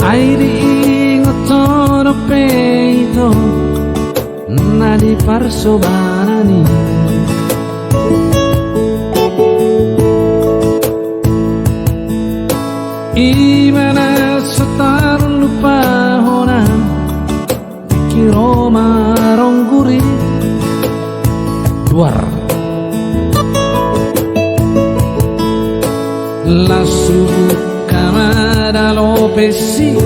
Airi ngotoro peito nadi parsobanani Imana setar lupa hona kiro marong guri luar lasu kamada lopesi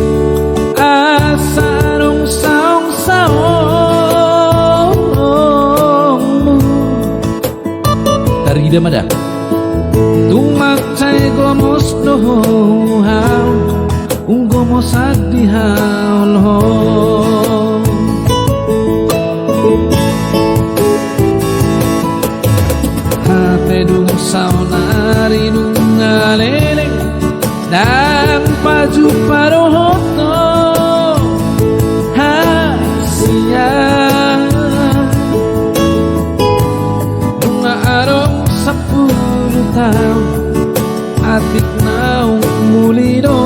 asarong saong saong dari ida mada tumatay gomos dohaw gomos adihaw lo hate dung saunari nung alele dan paju parohoto hasia bunga arong 10 tahun atik naung mulido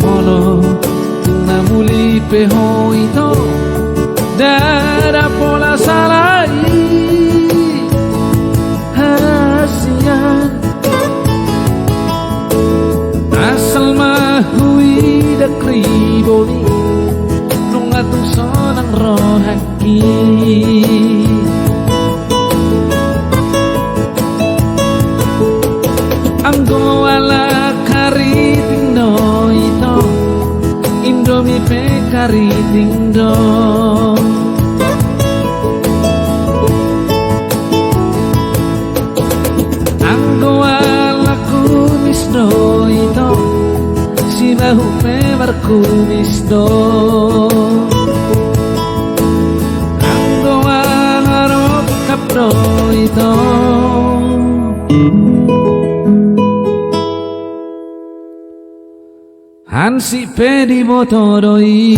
mono na muli peho ito dara pola salai asal mahui da kriboli nung atong sonang rohaki ang goala kariting do ito indomie pe kariting do ang goala kumis do ito si bahu pe markumis do ang goala rokap do ito Hansi pedi botodoi